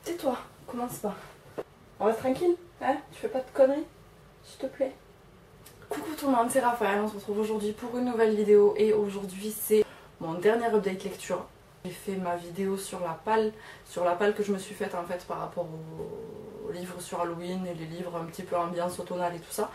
Tais-toi, commence pas. On reste tranquille, hein? Tu fais pas de conneries, s'il te plaît. Coucou tout le monde, c'est Raphaël, on se retrouve aujourd'hui pour une nouvelle vidéo et aujourd'hui c'est mon dernier update lecture. J'ai fait ma vidéo sur la palle que je me suis faite en fait par rapport aux livres sur Halloween et les livres un petit peu ambiance automnale et tout ça.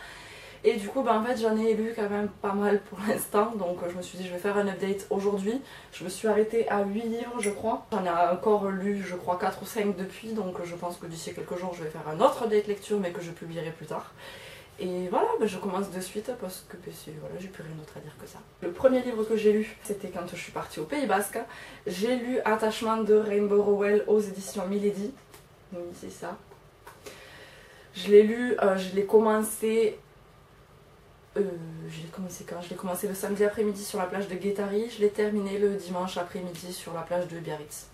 Et du coup en fait j'en ai lu quand même pas mal pour l'instant, donc je me suis dit je vais faire un update aujourd'hui. Je me suis arrêtée à 8 livres je crois. J'en ai encore lu je crois 4 ou 5 depuis, donc je pense que d'ici quelques jours je vais faire un autre update lecture mais que je publierai plus tard. Et voilà, je commence de suite parce que voilà, j'ai plus rien d'autre à dire que ça. Le premier livre que j'ai lu, c'était quand je suis partie au Pays Basque. J'ai lu Attachement de Rainbow Rowell aux éditions Milady. Oui, c'est ça. Je l'ai lu, je l'ai commencé quand? Je l'ai commencé le samedi après-midi sur la plage de Guétari. Je l'ai terminé le dimanche après-midi sur la plage de Biarritz.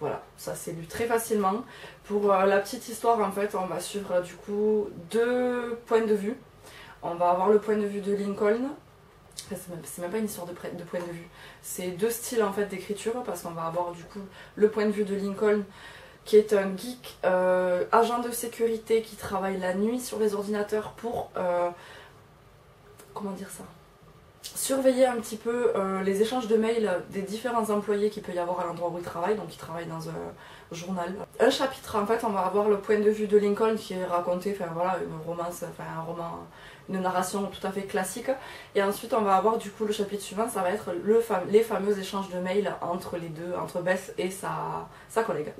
Voilà, ça s'est lu très facilement. Pour la petite histoire, en fait, on va suivre du coup deux points de vue. On va avoir le point de vue de Lincoln. Enfin, c'est même pas une histoire de point de vue. C'est deux styles en fait d'écriture parce qu'on va avoir du coup le point de vue de Lincoln qui est un geek agent de sécurité qui travaille la nuit sur les ordinateurs pour comment dire ça, surveiller un petit peu les échanges de mails des différents employés qu'il peut y avoir à l'endroit où il travaille, donc il travaille dans un journal. Un chapitre en fait on va avoir le point de vue de Lincoln qui est raconté, enfin voilà, une romance, enfin un roman, une narration tout à fait classique, et ensuite on va avoir du coup le chapitre suivant, ça va être les fameux échanges de mails entre les deux, entre Beth et sa collègue.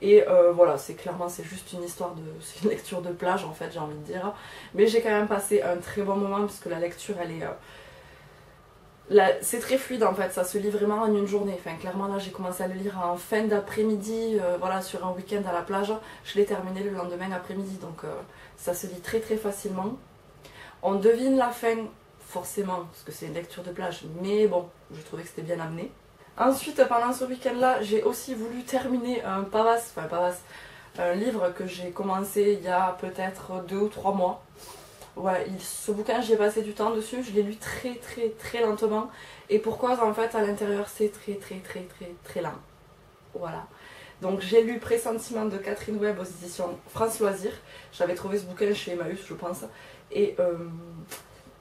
Et voilà, c'est juste une histoire c'est une lecture de plage en fait, j'ai envie de dire, mais j'ai quand même passé un très bon moment parce que la lecture elle est c'est très fluide en fait, ça se lit vraiment en une journée. Enfin, clairement là j'ai commencé à le lire en fin d'après-midi, voilà, sur un week-end à la plage. Je l'ai terminé le lendemain après-midi, donc ça se lit très très facilement. On devine la fin forcément, parce que c'est une lecture de plage, mais bon, je trouvais que c'était bien amené. Ensuite, pendant ce week-end là, j'ai aussi voulu terminer un livre que j'ai commencé il y a peut-être 2 ou 3 mois. Ouais, ce bouquin j'y ai passé du temps dessus, je l'ai lu très lentement, et pourquoi en fait à l'intérieur c'est très lent. Voilà. Donc j'ai lu Pressentiment de Catherine Webb aux éditions France Loisirs. J'avais trouvé ce bouquin chez Emmaüs je pense, et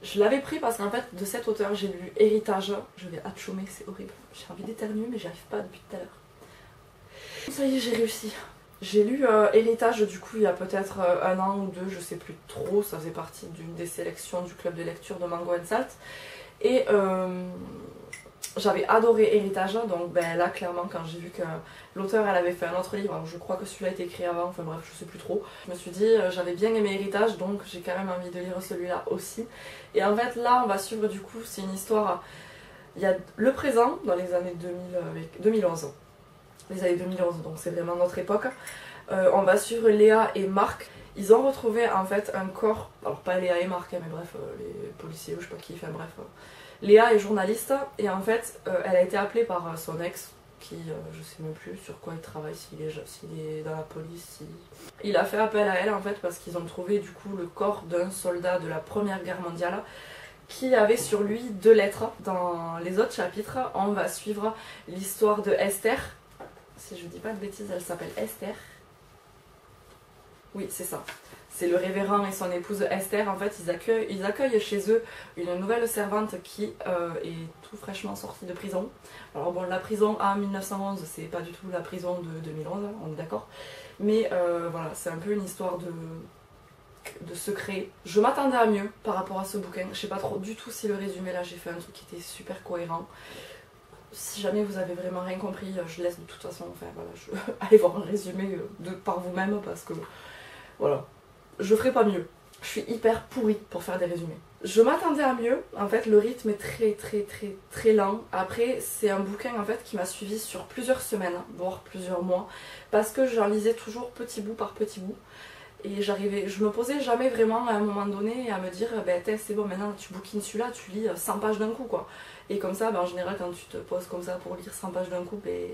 je l'avais pris parce qu'en fait de cet auteur j'ai lu Héritage. Je vais atchoumer, c'est horrible, j'ai envie d'éternuer mais j'y arrive pas depuis tout à l'heure. Ça y est, j'ai réussi. J'ai lu Héritage du coup il y a peut-être 1 an ou 2, je sais plus trop, ça faisait partie d'une des sélections du club de lecture de Mango & Salt. Et j'avais adoré Héritage, donc ben, là clairement quand j'ai vu que l'auteur elle avait fait un autre livre, alors je crois que celui-là a été écrit avant, enfin bref je sais plus trop. Je me suis dit j'avais bien aimé Héritage, donc j'ai quand même envie de lire celui-là aussi. Et en fait là on va suivre du coup, c'est une histoire, il y a le présent dans les années 2011. Les années 2011, donc c'est vraiment notre époque. On va suivre Léa et Marc. Ils ont retrouvé en fait un corps, alors pas Léa et Marc, mais bref, les policiers ou je sais pas qui, enfin bref. Léa est journaliste et en fait elle a été appelée par son ex, qui je sais même plus sur quoi il travaille, s'il est dans la police. Il a fait appel à elle en fait parce qu'ils ont trouvé du coup le corps d'un soldat de la Première Guerre mondiale qui avait sur lui 2 lettres. Dans les autres chapitres, on va suivre l'histoire de Esther. Si je dis pas de bêtises, elle s'appelle Esther. Oui, c'est ça. C'est le révérend et son épouse Esther. En fait, ils accueillent chez eux une nouvelle servante qui est tout fraîchement sortie de prison. Alors bon, la prison à 1911, c'est pas du tout la prison de 2011, on est d'accord. Mais voilà, c'est un peu une histoire de secret. Je m'attendais à mieux par rapport à ce bouquin. Je sais pas trop du tout si le résumé là, j'ai fait un truc qui était super cohérent. Si jamais vous avez vraiment rien compris, je laisse de toute façon, enfin voilà, allez voir un résumé par vous-même parce que voilà, je ferai pas mieux. Je suis hyper pourrie pour faire des résumés. Je m'attendais à mieux, en fait le rythme est très lent. Après c'est un bouquin en fait qui m'a suivi sur plusieurs semaines, voire plusieurs mois, parce que j'en lisais toujours petit bout par petit bout. Et je me posais jamais vraiment à un moment donné à me dire ben c'est bon, maintenant tu bouquines celui-là, tu lis 100 pages d'un coup quoi. Et comme ça, ben, en général quand tu te poses comme ça pour lire 100 pages d'un coup, ben,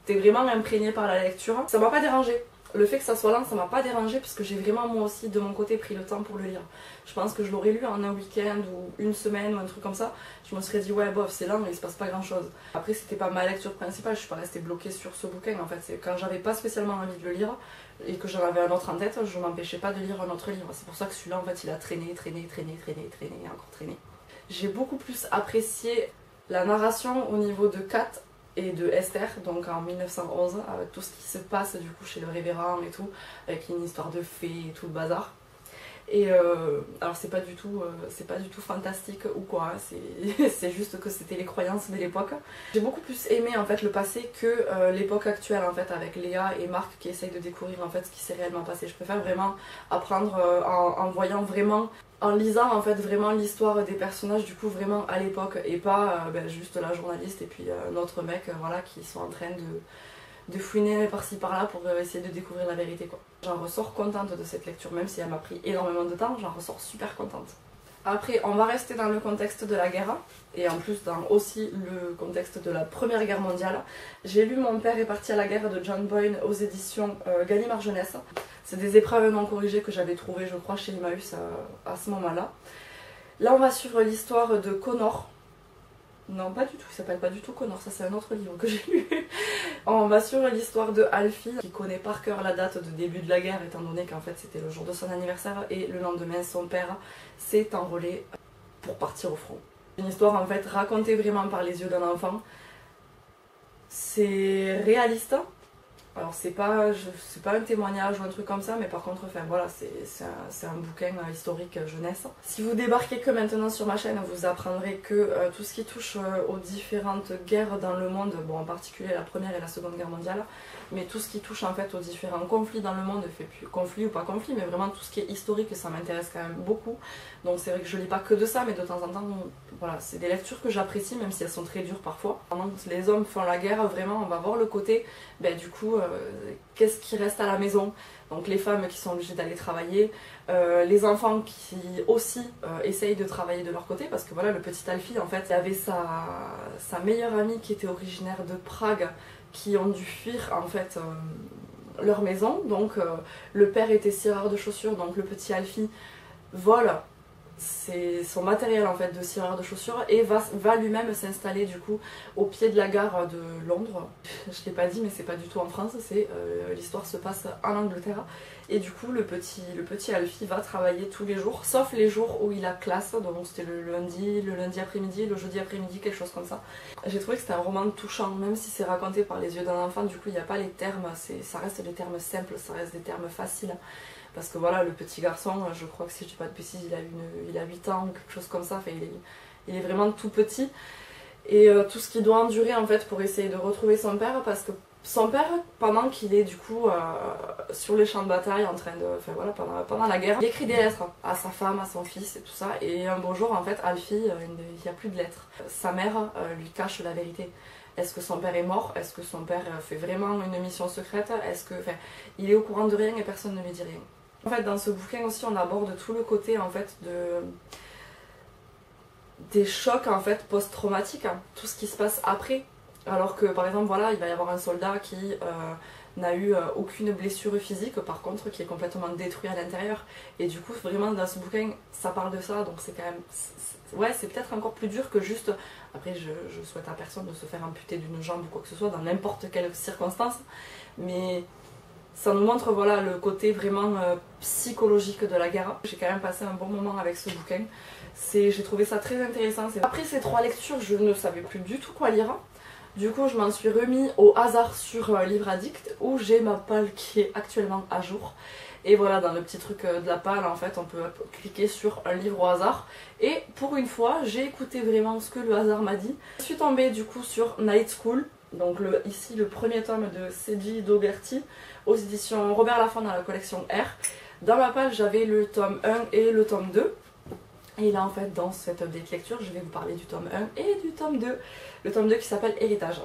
t'es vraiment imprégné par la lecture. Ça m'a pas dérangé. Le fait que ça soit lent, ça m'a pas dérangé parce que j'ai vraiment moi aussi de mon côté pris le temps pour le lire. Je pense que je l'aurais lu en un week-end ou une semaine ou un truc comme ça. Je me serais dit ouais bof c'est lent mais il se passe pas grand chose. Après c'était pas ma lecture principale, je suis pas restée bloquée sur ce bouquin en fait. C'est quand j'avais pas spécialement envie de le lire et que j'en avais un autre en tête, je m'empêchais pas de lire un autre livre. C'est pour ça que celui-là en fait il a traîné et encore traîné. J'ai beaucoup plus apprécié la narration au niveau de Kat et de Esther, donc en 1911, avec tout ce qui se passe du coup chez le révérend et tout, avec une histoire de fées et tout le bazar. Et alors c'est pas du tout fantastique ou quoi, c'est juste que c'était les croyances de l'époque. J'ai beaucoup plus aimé en fait le passé que l'époque actuelle en fait avec Léa et Marc qui essayent de découvrir en fait ce qui s'est réellement passé. Je préfère vraiment apprendre en voyant vraiment, en lisant en fait vraiment l'histoire des personnages du coup vraiment à l'époque et pas juste la journaliste et puis notre mec voilà qui sont en train de fouiner par-ci par-là pour essayer de découvrir la vérité quoi. J'en ressors contente de cette lecture, même si elle m'a pris énormément de temps, j'en ressors super contente. Après, on va rester dans le contexte de la guerre, et en plus dans aussi le contexte de la Première Guerre mondiale. J'ai lu Mon père est parti à la guerre de John Boyne aux éditions Gallimard Jeunesse. C'est des épreuves non corrigées que j'avais trouvées, je crois, chez Emmaüs à ce moment-là. Là, on va suivre l'histoire de Connor. Non, pas du tout, il s'appelle pas du tout Connor, ça c'est un autre livre que j'ai lu. On va sur l'histoire de Alfie, qui connaît par cœur la date de début de la guerre, étant donné qu'en fait c'était le jour de son anniversaire, et le lendemain son père s'est enrôlé pour partir au front. Une histoire en fait racontée vraiment par les yeux d'un enfant. C'est réaliste. Alors c'est pas un témoignage ou un truc comme ça, mais par contre, enfin voilà, c'est un bouquin historique jeunesse. Si vous débarquez que maintenant sur ma chaîne, vous apprendrez que tout ce qui touche aux différentes guerres dans le monde, bon en particulier la première et la seconde guerre mondiale, mais tout ce qui touche en fait aux différents conflits dans le monde, fait plus conflit ou pas conflit, mais vraiment tout ce qui est historique, ça m'intéresse quand même beaucoup. Donc c'est vrai que je lis pas que de ça, mais de temps en temps, voilà, c'est des lectures que j'apprécie, même si elles sont très dures parfois. Pendant que les hommes font la guerre, vraiment, on va voir le côté, du coup, qu'est-ce qui reste à la maison. Donc les femmes qui sont obligées d'aller travailler, les enfants qui aussi essayent de travailler de leur côté, parce que voilà, le petit Alfie, en fait, il avait sa meilleure amie qui était originaire de Prague, qui ont dû fuir, en fait, leur maison. Donc le père était cireur de chaussures, donc le petit Alfie vole c'est son matériel en fait de cireur de chaussures et va lui-même s'installer du coup au pied de la gare de Londres. Je l'ai pas dit mais c'est pas du tout en France, l'histoire se passe en Angleterre et du coup le petit Alfie va travailler tous les jours sauf les jours où il a classe, donc c'était le lundi après-midi, le jeudi après-midi, quelque chose comme ça. J'ai trouvé que c'était un roman touchant, même si c'est raconté par les yeux d'un enfant, du coup il n'y a pas les termes, ça reste des termes simples, ça reste des termes faciles. Parce que voilà, le petit garçon, je crois que si je dis pas de bêtises, il a 8 ans ou quelque chose comme ça, enfin, il est vraiment tout petit. Et tout ce qu'il doit endurer en fait pour essayer de retrouver son père, parce que son père, pendant qu'il est du coup sur les champs de bataille, en train de, enfin voilà, pendant la guerre, il écrit des lettres à sa femme, à son fils et tout ça. Et un beau jour, en fait, Alfie, il n'y a plus de lettres. Sa mère lui cache la vérité. Est-ce que son père est mort? Est-ce que son père fait vraiment une mission secrète? Est-ce que, enfin, il est au courant de rien et personne ne lui dit rien. En fait, dans ce bouquin aussi, on aborde tout le côté en fait des chocs en fait post-traumatiques, hein, tout ce qui se passe après. Alors que par exemple, voilà, il va y avoir un soldat qui n'a eu aucune blessure physique, par contre, qui est complètement détruit à l'intérieur. Et du coup, vraiment dans ce bouquin, ça parle de ça, donc c'est quand même, ouais, c'est peut-être encore plus dur que juste. Après, je souhaite à personne de se faire amputer d'une jambe ou quoi que ce soit dans n'importe quelle circonstance, mais ça nous montre voilà, le côté vraiment psychologique de la guerre. J'ai quand même passé un bon moment avec ce bouquin. J'ai trouvé ça très intéressant. Après ces 3 lectures, je ne savais plus du tout quoi lire. Du coup, je m'en suis remis au hasard sur Livre Addict, où j'ai ma palle qui est actuellement à jour. Et voilà, dans le petit truc de la palle, en fait, on peut cliquer sur un livre au hasard. Et pour une fois, j'ai écouté vraiment ce que le hasard m'a dit. Je suis tombée du coup sur Night School. Donc ici le premier tome de Seiji Dogerty aux éditions Robert Laffont dans la collection R. Dans ma page j'avais le tome 1 et le tome 2. Et là en fait dans cette update lecture je vais vous parler du tome 1 et du tome 2. Le tome 2 qui s'appelle Héritage.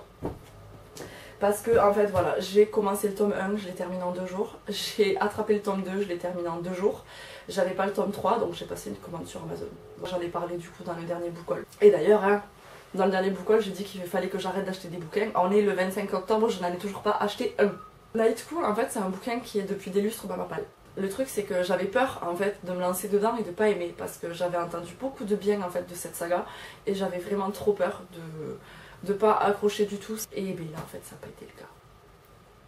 Parce que en fait voilà, j'ai commencé le tome 1, je l'ai terminé en 2 jours. J'ai attrapé le tome 2, je l'ai terminé en 2 jours. J'avais pas le tome 3 donc j'ai passé une commande sur Amazon. J'en ai parlé du coup dans le dernier book haul. Et d'ailleurs hein, dans le dernier book haul, j'ai dit qu'il fallait que j'arrête d'acheter des bouquins. On est le 25 octobre, je n'en ai toujours pas acheté un. Night School, en fait, c'est un bouquin qui est depuis des lustres dans ma palle. Le truc, c'est que j'avais peur, en fait, de me lancer dedans et de pas aimer, parce que j'avais entendu beaucoup de bien, en fait, de cette saga, et j'avais vraiment trop peur de pas accrocher du tout. Et ben là, en fait, ça n'a pas été le cas.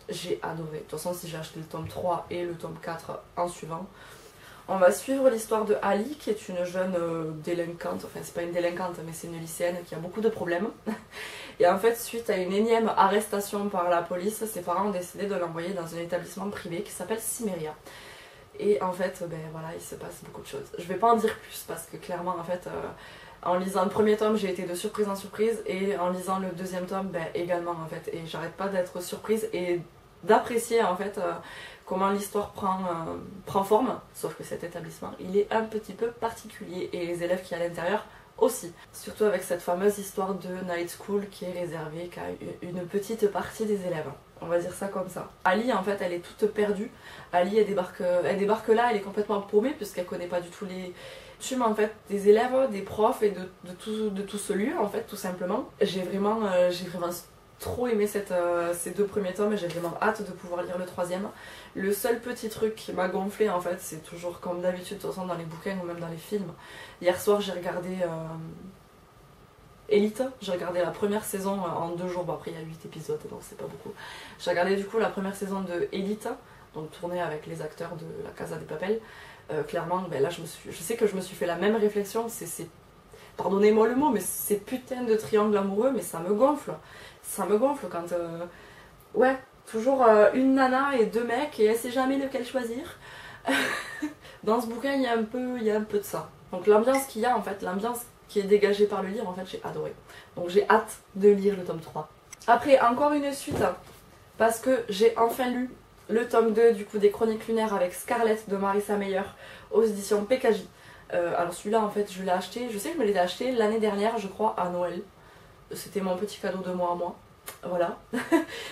J'ai adoré. De toute façon, si j'ai acheté le tome 3 et le tome 4 en suivant, on va suivre l'histoire de Ali, qui est une jeune délinquante, enfin c'est pas une délinquante mais c'est une lycéenne qui a beaucoup de problèmes. Et en fait, suite à une énième arrestation par la police, ses parents ont décidé de l'envoyer dans un établissement privé qui s'appelle Cimeria. Et en fait, ben voilà, il se passe beaucoup de choses. Je vais pas en dire plus parce que clairement, en fait, en lisant le premier tome, j'ai été de surprise en surprise, et en lisant le deuxième tome, ben également en fait. Et j'arrête pas d'être surprise et d'apprécier en fait comment l'histoire prend forme, sauf que cet établissement il est un petit peu particulier et les élèves qui y a à l'intérieur aussi. Surtout avec cette fameuse histoire de Night School qui est réservée qu'à une petite partie des élèves. On va dire ça comme ça. Ali en fait elle est toute perdue. Ali elle débarque là, elle est complètement paumée puisqu'elle connaît pas du tout les coutumes en fait des élèves, des profs et de tout ce lieu en fait tout simplement. J'ai vraiment trop aimé ces deux premiers tomes et j'ai vraiment hâte de pouvoir lire le troisième. Le seul petit truc qui m'a gonflé en fait, c'est toujours comme d'habitude de toute façon dans les bouquins ou même dans les films. Hier soir j'ai regardé Elite, j'ai regardé la première saison en 2 jours, bon après il y a 8 épisodes donc c'est pas beaucoup. J'ai regardé du coup la première saison de Elite, donc tournée avec les acteurs de la Casa de Papel. Clairement ben là je sais que je me suis fait la même réflexion, pardonnez-moi le mot, mais ces putains de triangles amoureux, mais ça me gonfle. Ça me gonfle quand... Ouais, toujours une nana et 2 mecs et elle sait jamais lequel choisir. Dans ce bouquin, il y a un peu de ça. Donc l'ambiance qu'il y a, en fait, l'ambiance qui est dégagée par le livre, en fait, j'ai adoré. Donc j'ai hâte de lire le tome 3. Après, encore une suite, parce que j'ai enfin lu le tome 2 du coup des Chroniques lunaires avec Scarlett de Marissa Meyer aux éditions PKJ. Alors celui-là en fait je l'ai acheté, je sais que je me l'ai acheté l'année dernière je crois à Noël. C'était mon petit cadeau de moi à moi. Voilà.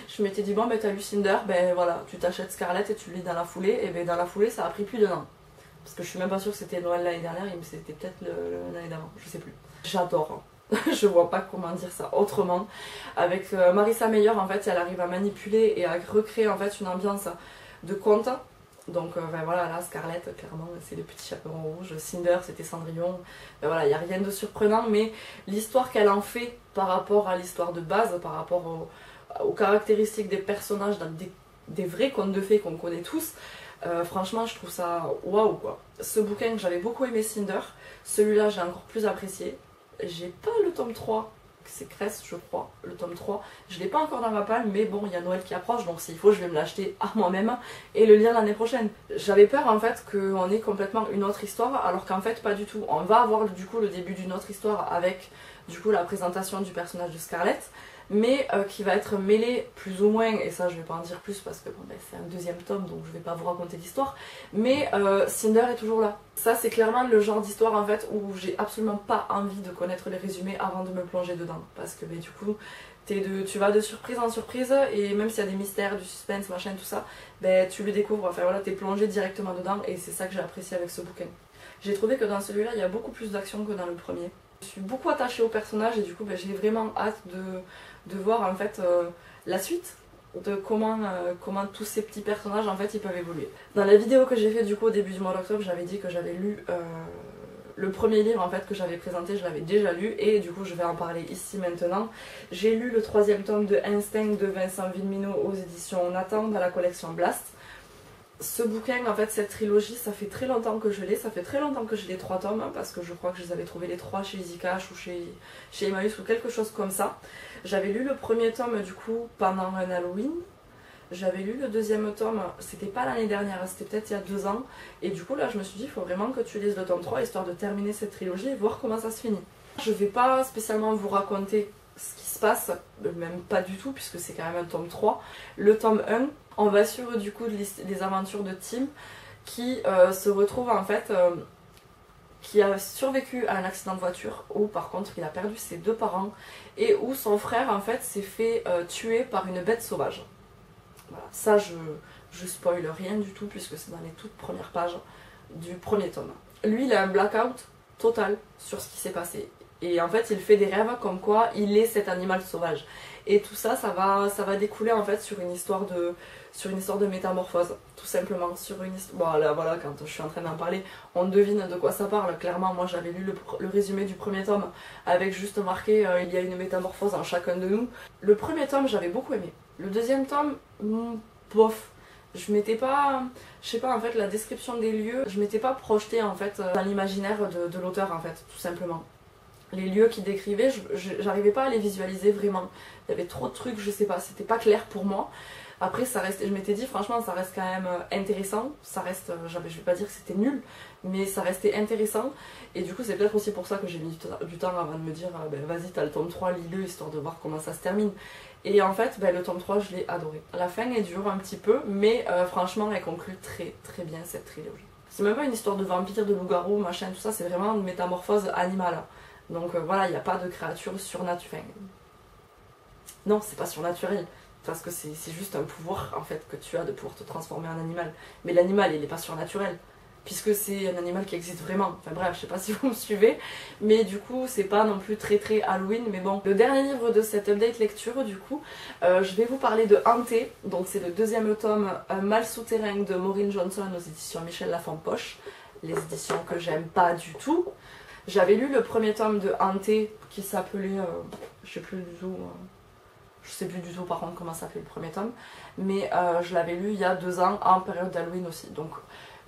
Je m'étais dit bon ben t'as lu Cinder, ben voilà, tu t'achètes Scarlett et tu le lis dans la foulée. Et ben dans la foulée ça a pris plus d'1 an. Parce que je suis même pas sûre que c'était Noël l'année dernière, mais c'était peut-être l'année d'avant, je sais plus. J'adore. Je vois pas comment dire ça autrement. Avec Marissa Meyer en fait elle arrive à manipuler et à recréer en fait une ambiance de conte. Donc ben voilà, là Scarlett clairement c'est le petit chaperon rouge, Cinder c'était Cendrillon, ben voilà, il n'y a rien de surprenant, mais l'histoire qu'elle en fait par rapport à l'histoire de base, par rapport aux caractéristiques des personnages dans des vrais contes de fées qu'on connaît tous, franchement je trouve ça waouh quoi. Ce bouquin que j'avais beaucoup aimé Cinder, celui-là j'ai encore plus apprécié. J'ai pas le tome 3, c'est Cress je crois, le tome 3. Je l'ai pas encore dans ma palle, mais bon, il y a Noël qui approche, donc s'il faut, je vais me l'acheter à moi-même et le lire l'année prochaine. J'avais peur en fait qu'on ait complètement une autre histoire, alors qu'en fait pas du tout. On va avoir du coup le début d'une autre histoire avec du coup la présentation du personnage de Scarlett, mais qui va être mêlé plus ou moins, et ça je vais pas en dire plus parce que bon, ben, c'est un 2e tome donc je vais pas vous raconter l'histoire, mais Cinder est toujours là. Ça c'est clairement le genre d'histoire en fait où j'ai absolument pas envie de connaître les résumés avant de me plonger dedans, parce que ben, du coup tu vas de surprise en surprise et même s'il y a des mystères, du suspense, machin, tout ça, ben, tu le découvres, enfin voilà, t'es plongé directement dedans et c'est ça que j'ai apprécié avec ce bouquin. J'ai trouvé que dans celui-là il y a beaucoup plus d'action que dans le premier. Je suis beaucoup attachée au personnage et du coup ben, j'ai vraiment hâte de voir en fait la suite de comment tous ces petits personnages en fait ils peuvent évoluer. Dans la vidéo que j'ai fait du coup au début du mois d'octobre, j'avais dit que j'avais lu le premier livre en fait que j'avais présenté, je l'avais déjà lu et du coup je vais en parler ici maintenant. J'ai lu le 3e tome de Instinct de Vincent Villeminot aux éditions Nathan dans la collection Blast. Ce bouquin, en fait, cette trilogie, ça fait très longtemps que je l'ai, ça fait très longtemps que j'ai les 3 tomes, hein, parce que je crois que je les avais trouvés les 3 chez Easycash ou chez Emmaüs ou quelque chose comme ça. J'avais lu le premier tome du coup pendant un Halloween, j'avais lu le 2e tome, c'était pas l'année dernière, c'était peut-être il y a 2 ans, et du coup là je me suis dit il faut vraiment que tu lises le tome 3 histoire de terminer cette trilogie et voir comment ça se finit. Je vais pas spécialement vous raconter ce qui se passe, même pas du tout puisque c'est quand même un tome 3. Le tome 1, on va suivre du coup les aventures de Tim qui se retrouve en fait, qui a survécu à un accident de voiture où par contre il a perdu ses 2 parents et où son frère en fait s'est fait tuer par une bête sauvage. Voilà. Ça je spoil rien du tout puisque c'est dans les toutes premières pages du premier tome. Lui il a un blackout total sur ce qui s'est passé. Et en fait il fait des rêves comme quoi il est cet animal sauvage. Et tout ça, ça va découler en fait sur une histoire de métamorphose, tout simplement. Sur une histoire. Bon, là, voilà, quand je suis en train d'en parler, on devine de quoi ça parle. Clairement, moi j'avais lu le résumé du premier tome avec juste marqué il y a une métamorphose en chacun de nous. Le premier tome, j'avais beaucoup aimé. Le deuxième tome, bof. Je m'étais pas, je sais pas en fait, la description des lieux, je m'étais pas projetée en fait dans l'imaginaire de l'auteur en fait, tout simplement. Les lieux qu'il décrivait, j'arrivais pas à les visualiser vraiment. Il y avait trop de trucs, je sais pas, c'était pas clair pour moi. Après, ça reste, je m'étais dit, franchement, ça reste quand même intéressant. Ça reste, je vais pas dire que c'était nul, mais ça restait intéressant. Et du coup, c'est peut-être aussi pour ça que j'ai mis du temps avant de me dire, ben, vas-y, t'as le tome 3, lis-le, histoire de voir comment ça se termine. Et en fait, ben, le tome 3, je l'ai adoré. La fin est dure un petit peu, mais franchement, elle conclut très très bien cette trilogie. C'est même pas une histoire de vampire, de loup-garou, machin, tout ça, c'est vraiment une métamorphose animale. Donc voilà, il n'y a pas de créature surnaturelle. Non, c'est pas surnaturel, parce que c'est juste un pouvoir en fait que tu as de pouvoir te transformer en animal. Mais l'animal, il n'est pas surnaturel, puisque c'est un animal qui existe vraiment. Enfin bref, je sais pas si vous me suivez, mais du coup, c'est pas non plus très très Halloween. Mais bon, le dernier livre de cette update lecture, du coup, je vais vous parler de Hanté. Donc c'est le deuxième tome, Mal souterrain de Maureen Johnson aux éditions Michel Lafon-Poche. Les éditions que j'aime pas du tout. J'avais lu le premier tome de Hanté qui s'appelait, je sais plus du tout, je sais plus du tout par contre comment s'appelait le premier tome, mais je l'avais lu il y a 2 ans en période d'Halloween aussi. Donc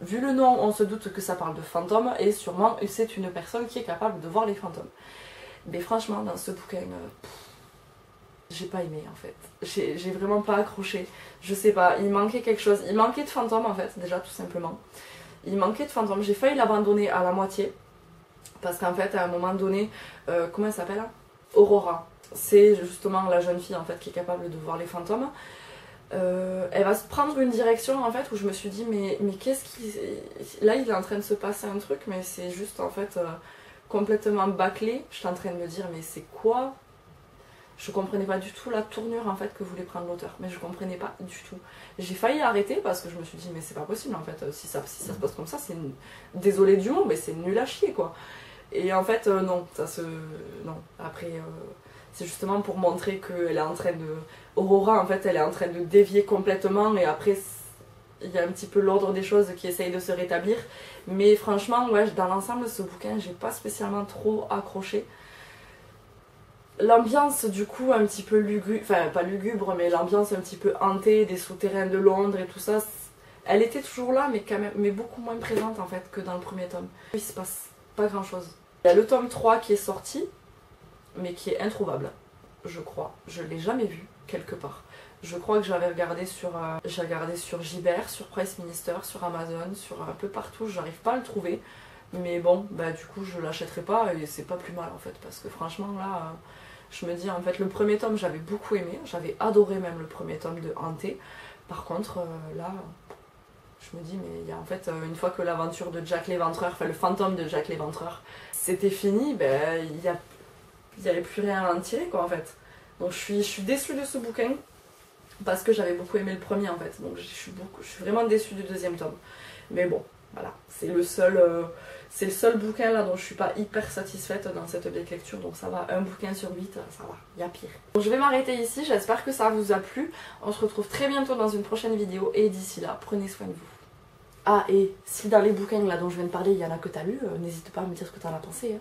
vu le nom, on se doute que ça parle de fantômes et sûrement c'est une personne qui est capable de voir les fantômes. Mais franchement, dans ce bouquin, j'ai pas aimé en fait. J'ai vraiment pas accroché. Je sais pas, il manquait quelque chose. Il manquait de fantômes en fait, déjà tout simplement. Il manquait de fantômes. J'ai failli l'abandonner à la moitié. Parce qu'en fait, à un moment donné, comment elle s'appelle? Aurora. C'est justement la jeune fille en fait qui est capable de voir les fantômes. Elle va se prendre une direction en fait où je me suis dit mais qu'est-ce qui... Là il est en train de se passer un truc mais c'est juste en fait complètement bâclé. Je suis en train de me dire mais c'est quoi? Je comprenais pas du tout la tournure en fait que voulait prendre l'auteur, mais je comprenais pas du tout. J'ai failli arrêter parce que je me suis dit mais c'est pas possible en fait, si ça se passe comme ça, c'est désolé du mot mais c'est nul à chier quoi. Et en fait non, ça se... non, après c'est justement pour montrer qu'elle est en train de... Aurora en fait elle est en train de dévier complètement et après il y a un petit peu l'ordre des choses qui essaye de se rétablir. Mais franchement ouais, dans l'ensemble ce bouquin j'ai pas spécialement trop accroché. L'ambiance du coup un petit peu lugubre, enfin pas lugubre mais l'ambiance un petit peu hantée des souterrains de Londres et tout ça, elle était toujours là mais quand même mais beaucoup moins présente en fait que dans le premier tome. Il se passe pas grand chose. Il y a le tome 3 qui est sorti mais qui est introuvable, je crois. Je l'ai jamais vu quelque part. Je crois que j'avais regardé sur Gibert, sur Price Minister, sur Amazon, sur un peu partout, j'arrive pas à le trouver. Mais bon, bah du coup je l'achèterai pas et c'est pas plus mal en fait parce que franchement là, je me dis en fait le premier tome j'avais beaucoup aimé, j'avais adoré même le premier tome de Hanté. Par contre là, je me dis mais il y a en fait une fois que l'aventure de Jack l'Éventreur, enfin le fantôme de Jack l'Éventreur, c'était fini, ben il y avait plus rien à en tirer quoi en fait. Donc je suis déçue de ce bouquin parce que j'avais beaucoup aimé le premier en fait, donc je suis vraiment déçue du deuxième tome. Mais bon, voilà, c'est le seul bouquin là dont je suis pas hyper satisfaite dans cette vieille lecture, donc ça va, un bouquin sur 8, ça va, il y a pire. Donc je vais m'arrêter ici, j'espère que ça vous a plu, on se retrouve très bientôt dans une prochaine vidéo et d'ici là, prenez soin de vous. Ah et si dans les bouquins là dont je viens de parler, il y en a que t'as lu, n'hésite pas à me dire ce que t'en as pensé. Hein.